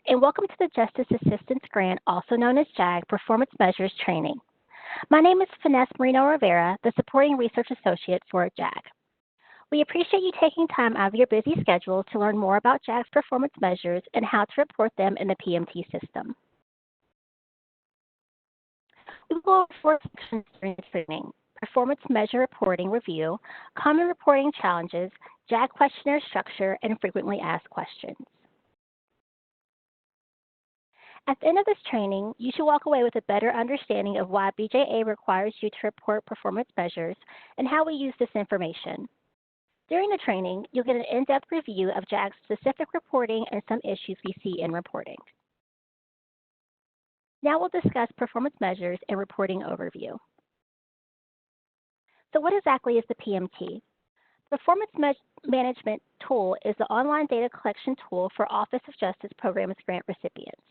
and welcome to the Justice Assistance Grant, also known as JAG, Performance Measures Training. My name is Finesse Marino-Rivera, the Supporting Research Associate for JAG. We appreciate you taking time out of your busy schedule to learn more about JAG's performance measures and how to report them in the PMT system. We will go over 4 sections during the training: performance measure reporting review, common reporting challenges, JAG questionnaire structure, and frequently asked questions. At the end of this training, you should walk away with a better understanding of why BJA requires you to report performance measures and how we use this information. During the training, you'll get an in-depth review of JAG's specific reporting and some issues we see in reporting. Now we'll discuss performance measures and reporting overview. So what exactly is the PMT? Performance Management Tool is the online data collection tool for Office of Justice Programs grant recipients.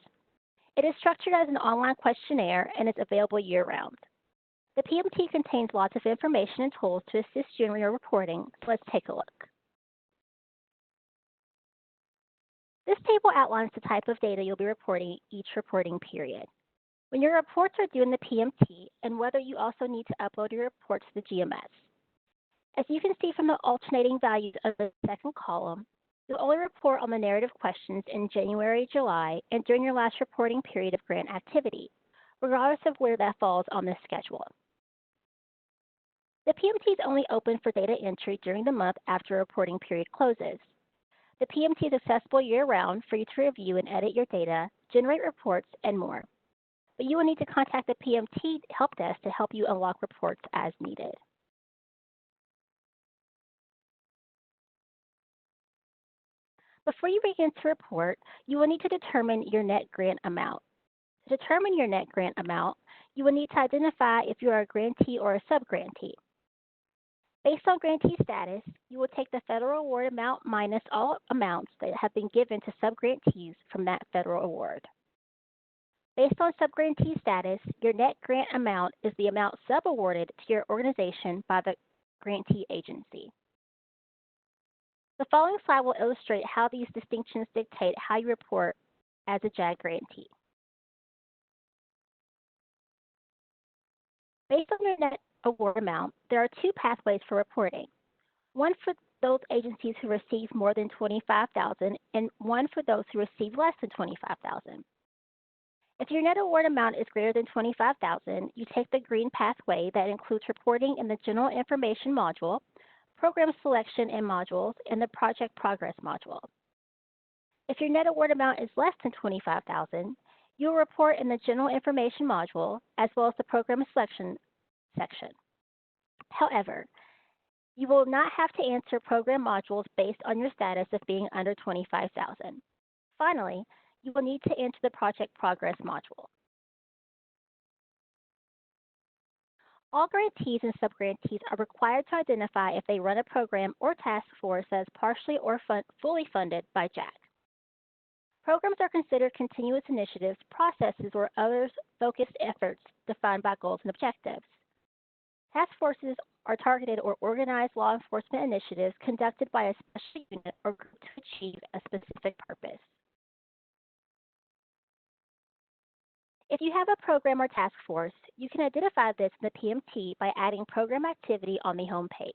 It is structured as an online questionnaire and is available year-round. The PMT contains lots of information and tools to assist you in your reporting, so let's take a look. This table outlines the type of data you'll be reporting each reporting period, when your reports are due in the PMT, and whether you also need to upload your reports to the GMS. As you can see from the alternating values of the second column, you'll only report on the narrative questions in January, July, and during your last reporting period of grant activity, regardless of where that falls on the schedule. The PMT is only open for data entry during the month after a reporting period closes. The PMT is accessible year-round for you to review and edit your data, generate reports, and more. But you will need to contact the PMT help desk to help you unlock reports as needed. Before you begin to report, you will need to determine your net grant amount. To determine your net grant amount, you will need to identify if you are a grantee or a subgrantee. Based on grantee status, you will take the federal award amount minus all amounts that have been given to subgrantees from that federal award. Based on subgrantee status, your net grant amount is the amount subawarded to your organization by the grantee agency. The following slide will illustrate how these distinctions dictate how you report as a JAG grantee. Based on your net award amount, there are 2 pathways for reporting. One for those agencies who receive more than $25,000 and one for those who receive less than $25,000. If your net award amount is greater than $25,000, you take the green pathway that includes reporting in the General Information module, Program Selection and Modules, and the Project Progress module. If your net award amount is less than $25,000, you will report in the General Information module as well as the Program Selection section. However, you will not have to answer program modules based on your status of being under $25,000. Finally, you will need to enter the Project Progress module. All grantees and subgrantees are required to identify if they run a program or task force that is partially or fully funded by JAG. Programs are considered continuous initiatives, processes, or other focused efforts defined by goals and objectives. Task forces are targeted or organized law enforcement initiatives conducted by a special unit or group to achieve a specific purpose. If you have a program or task force, you can identify this in the PMT by adding program activity on the home page.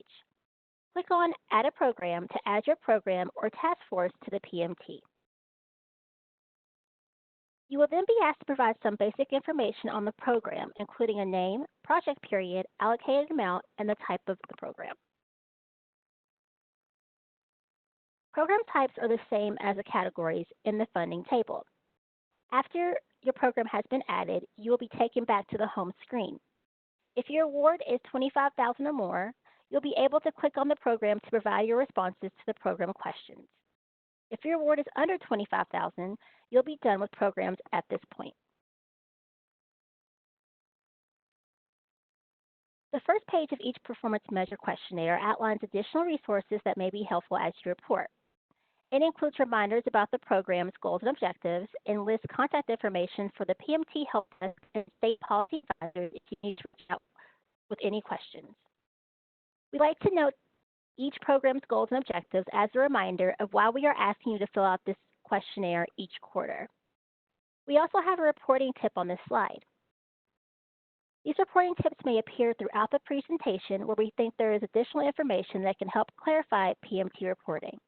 Click on Add a Program to add your program or task force to the PMT. You will then be asked to provide some basic information on the program, including a name, project period, allocated amount, and the type of the program. Program types are the same as the categories in the funding table. After your program has been added, you will be taken back to the home screen. If your award is $25,000 or more, you'll be able to click on the program to provide your responses to the program questions. If your award is under $25,000, you'll be done with programs at this point. The first page of each performance measure questionnaire outlines additional resources that may be helpful as you report. It includes reminders about the program's goals and objectives and lists contact information for the PMT help desk and state policy advisors if you need to reach out with any questions. We like to note each program's goals and objectives as a reminder of why we are asking you to fill out this questionnaire each quarter. We also have a reporting tip on this slide. These reporting tips may appear throughout the presentation where we think there is additional information that can help clarify PMT reporting.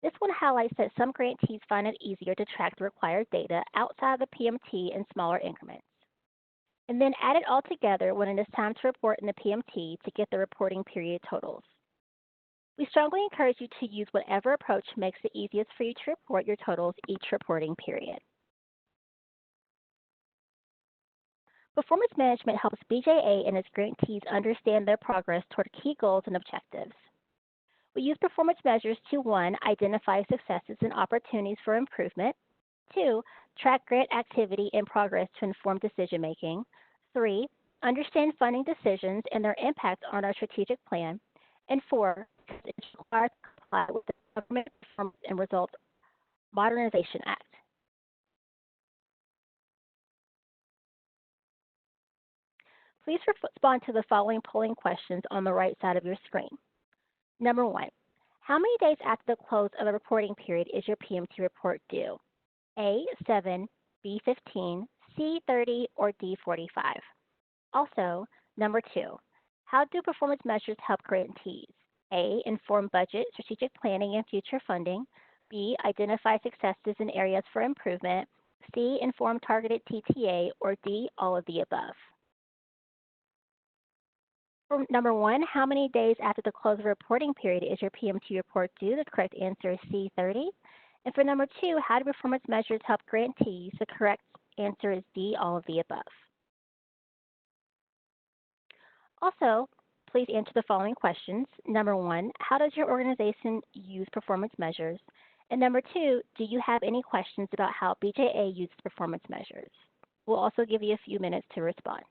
This one highlights that some grantees find it easier to track the required data outside of the PMT in smaller increments, and then add it all together when it is time to report in the PMT to get the reporting period totals. We strongly encourage you to use whatever approach makes it easiest for you to report your totals each reporting period. Performance management helps BJA and its grantees understand their progress toward key goals and objectives. We use performance measures to 1. Identify successes and opportunities for improvement, 2. Track grant activity and progress to inform decision making, 3. Understand funding decisions and their impact on our strategic plan, and 4. It's required to comply with the Government Performance and Results Modernization Act. Please respond to the following polling questions on the right side of your screen. Number 1, how many days after the close of a reporting period is your PMT report due? A, 7, B, 15, C, 30, or D, 45? Also, number 2, how do performance measures help grantees? A, inform budget, strategic planning, and future funding. B, identify successes and areas for improvement. C, inform targeted TTA, or D, all of the above. For number 1, how many days after the close of the reporting period is your PMT report due? The correct answer is C, 30. And for number 2, how do performance measures help grantees? The correct answer is D, all of the above. Also, please answer the following questions. Number 1, how does your organization use performance measures? And number 2, do you have any questions about how BJA uses performance measures? We'll also give you a few minutes to respond.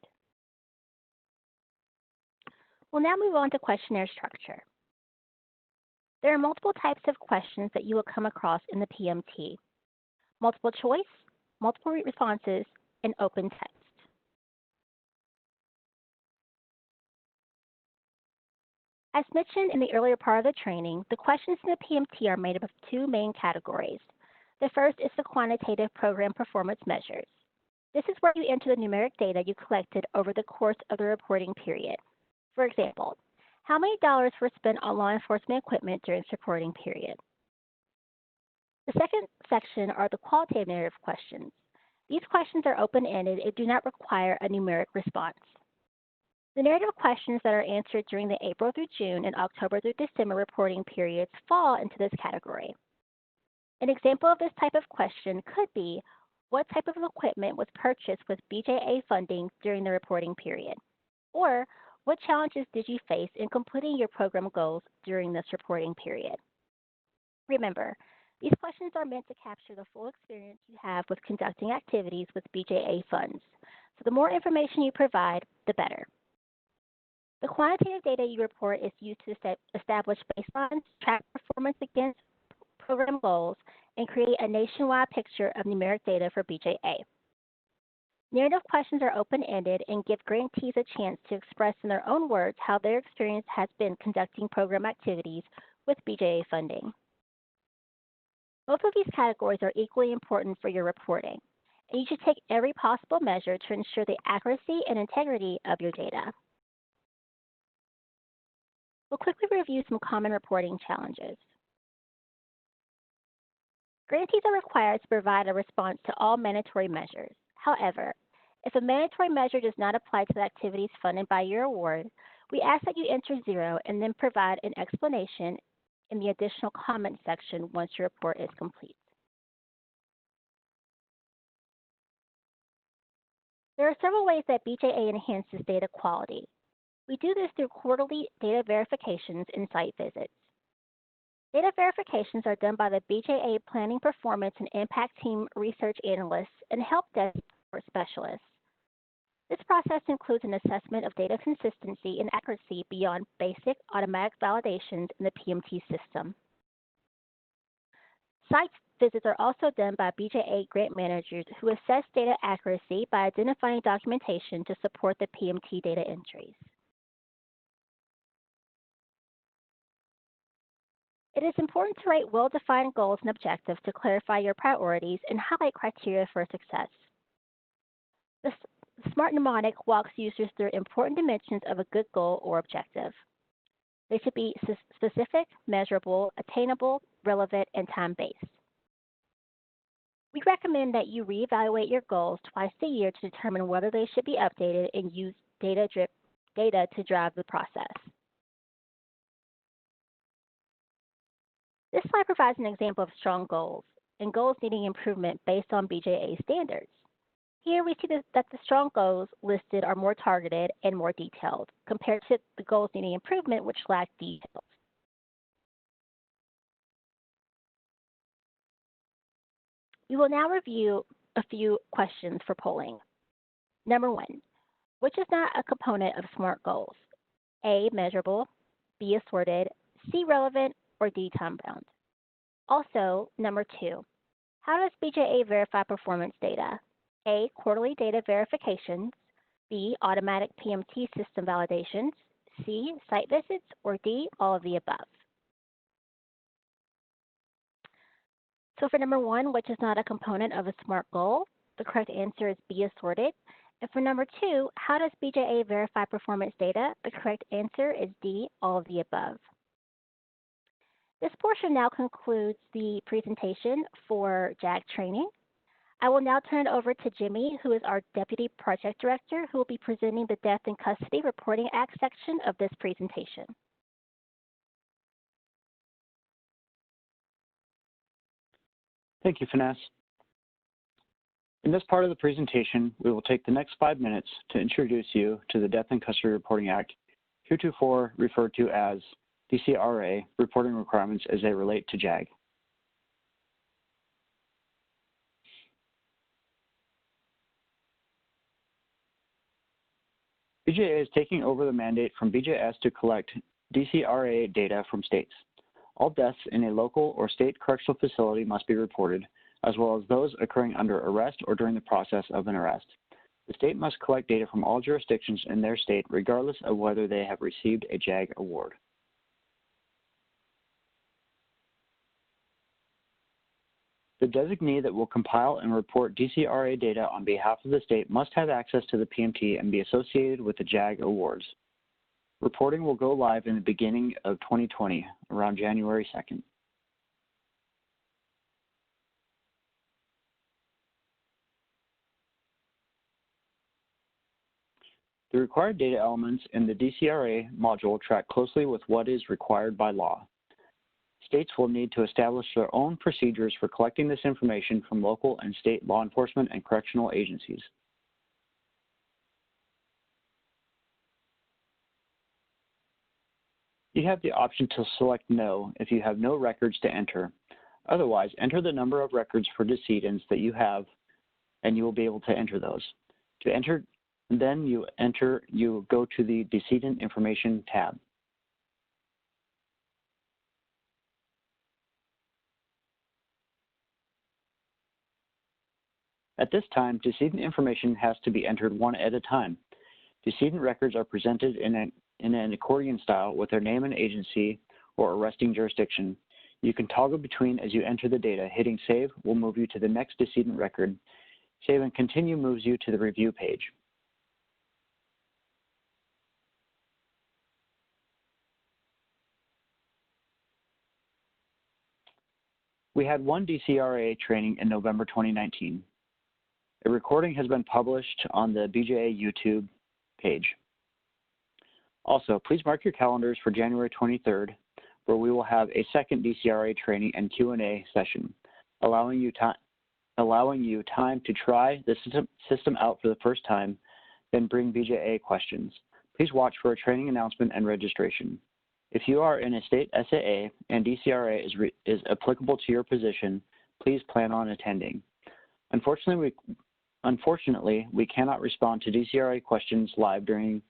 We'll now move on to questionnaire structure. There are multiple types of questions that you will come across in the PMT: multiple choice, multiple responses, and open text. As mentioned in the earlier part of the training, the questions in the PMT are made up of 2 main categories. The first is the quantitative program performance measures. This is where you enter the numeric data you collected over the course of the reporting period. For example, how many dollars were spent on law enforcement equipment during this reporting period? The second section are the qualitative narrative questions. These questions are open-ended and do not require a numeric response. The narrative questions that are answered during the April through June and October through December reporting periods fall into this category. An example of this type of question could be, what type of equipment was purchased with BJA funding during the reporting period? Or, what challenges did you face in completing your program goals during this reporting period? Remember, these questions are meant to capture the full experience you have with conducting activities with BJA funds. So the more information you provide, the better. The quantitative data you report is used to establish baselines, track performance against program goals, and create a nationwide picture of numeric data for BJA. Narrative questions are open-ended and give grantees a chance to express in their own words how their experience has been conducting program activities with BJA funding. Both of these categories are equally important for your reporting, and you should take every possible measure to ensure the accuracy and integrity of your data. We'll quickly review some common reporting challenges. Grantees are required to provide a response to all mandatory measures. However, if a mandatory measure does not apply to the activities funded by your award, we ask that you enter 0 and then provide an explanation in the additional comments section once your report is complete. There are several ways that BJA enhances data quality. We do this through quarterly data verifications and site visits. Data verifications are done by the BJA Planning Performance and Impact Team research analysts and help desk support specialists. This process includes an assessment of data consistency and accuracy beyond basic automatic validations in the PMT system. Site visits are also done by BJA grant managers who assess data accuracy by identifying documentation to support the PMT data entries. It is important to write well-defined goals and objectives to clarify your priorities and highlight criteria for success. The SMART mnemonic walks users through important dimensions of a good goal or objective. They should be specific, measurable, attainable, relevant, and time-based. We recommend that you reevaluate your goals twice a year to determine whether they should be updated and use data to drive the process. This slide provides an example of strong goals and goals needing improvement based on BJA standards. Here we see that the strong goals listed are more targeted and more detailed compared to the goals needing improvement, which lack details. We will now review a few questions for polling. Number 1, which is not a component of SMART goals? A, measurable, B, assorted, C, relevant, or D, time-bound? Also, number 2, how does BJA verify performance data? A, quarterly data verifications, B, automatic PMT system validations, C, site visits, or D, all of the above. So for number 1, which is not a component of a SMART goal, the correct answer is B, assorted. And for number 2, how does BJA verify performance data? The correct answer is D, all of the above. This portion now concludes the presentation for JAG training. I will now turn it over to Jimmy, who is our Deputy Project Director, who will be presenting the Death in Custody Reporting Act section of this presentation. Thank you, Finesse. In this part of the presentation, we will take the next 5 minutes to introduce you to the Death in Custody Reporting Act, heretofore referred to as DCRA reporting requirements as they relate to JAG. BJA is taking over the mandate from BJS to collect DCRA data from states. All deaths in a local or state correctional facility must be reported, as well as those occurring under arrest or during the process of an arrest. The state must collect data from all jurisdictions in their state, regardless of whether they have received a JAG award. The designee that will compile and report DCRA data on behalf of the state must have access to the PMT and be associated with the JAG awards. Reporting will go live in the beginning of 2020, around January 2nd. The required data elements in the DCRA module track closely with what is required by law. States will need to establish their own procedures for collecting this information from local and state law enforcement and correctional agencies. You have the option to select No if you have no records to enter. Otherwise, enter the number of records for decedents that you have, and you will be able to enter those. To enter, then you go to the Decedent Information tab. At this time, decedent information has to be entered one at a time. Decedent records are presented in an accordion style with their name and agency or arresting jurisdiction. You can toggle between as you enter the data. Hitting Save will move you to the next decedent record. Save and Continue moves you to the review page. We had one DCRA training in November 2019. A recording has been published on the BJA YouTube page. Also, please mark your calendars for January 23rd, where we will have a second DCRA training and Q&A session, allowing you time to try the system out for the first time, then bring BJA questions. Please watch for a training announcement and registration. If you are in a state SAA and DCRA is applicable to your position, please plan on attending. Unfortunately, we cannot respond to DCRA questions live during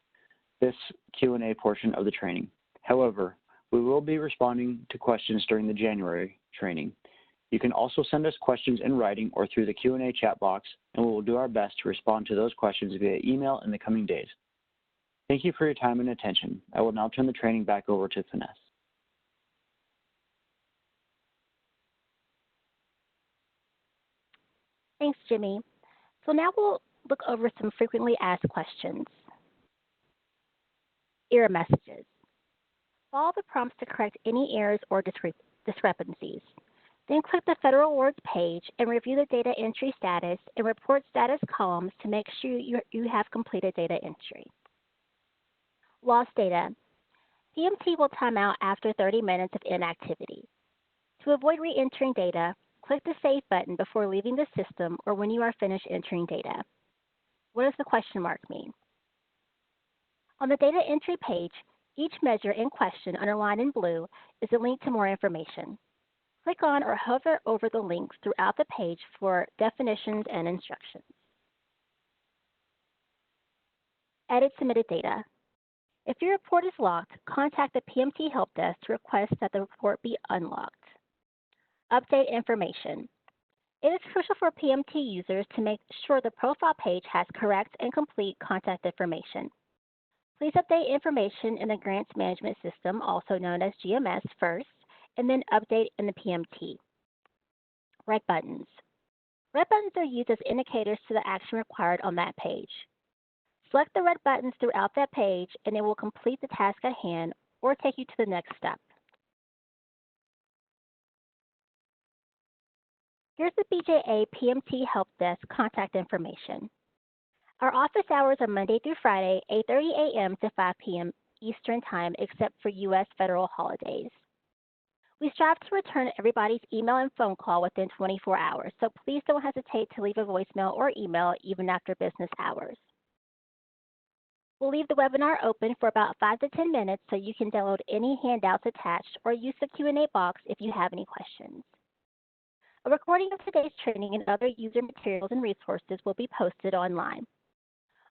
this Q&A portion of the training. However, we will be responding to questions during the January training. You can also send us questions in writing or through the Q&A chat box, and we will do our best to respond to those questions via email in the coming days. Thank you for your time and attention. I will now turn the training back over to Finesse. Thanks, Jimmy. So now we'll look over some frequently asked questions. Error messages. Follow the prompts to correct any errors or discrepancies. Then click the Federal Awards page and review the data entry status and report status columns to make sure you have completed data entry. Lost data. PMT will time out after 30 minutes of inactivity. To avoid re-entering data, click the Save button before leaving the system or when you are finished entering data. What does the question mark mean? On the data entry page, each measure in question underlined in blue is a link to more information. Click on or hover over the links throughout the page for definitions and instructions. Edit submitted data. If your report is locked, contact the PMT Help Desk to request that the report be unlocked. Update information. It is crucial for PMT users to make sure the profile page has correct and complete contact information. Please update information in the Grants Management System, also known as GMS, first, and then update in the PMT. Red buttons. Red buttons are used as indicators to the action required on that page. Select the red buttons throughout that page, and it will complete the task at hand or take you to the next step. Here's the BJA PMT Help Desk contact information. Our office hours are Monday through Friday, 8:30 a.m. to 5 p.m. Eastern Time, except for U.S. federal holidays. We strive to return everybody's email and phone call within 24 hours, so please don't hesitate to leave a voicemail or email even after business hours. We'll leave the webinar open for about 5 to 10 minutes so you can download any handouts attached or use the Q&A box if you have any questions. A recording of today's training and other user materials and resources will be posted online.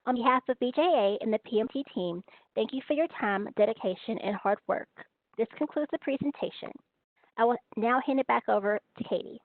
On behalf of BJA and the PMT team, thank you for your time, dedication, and hard work. This concludes the presentation. I will now hand it back over to Katie.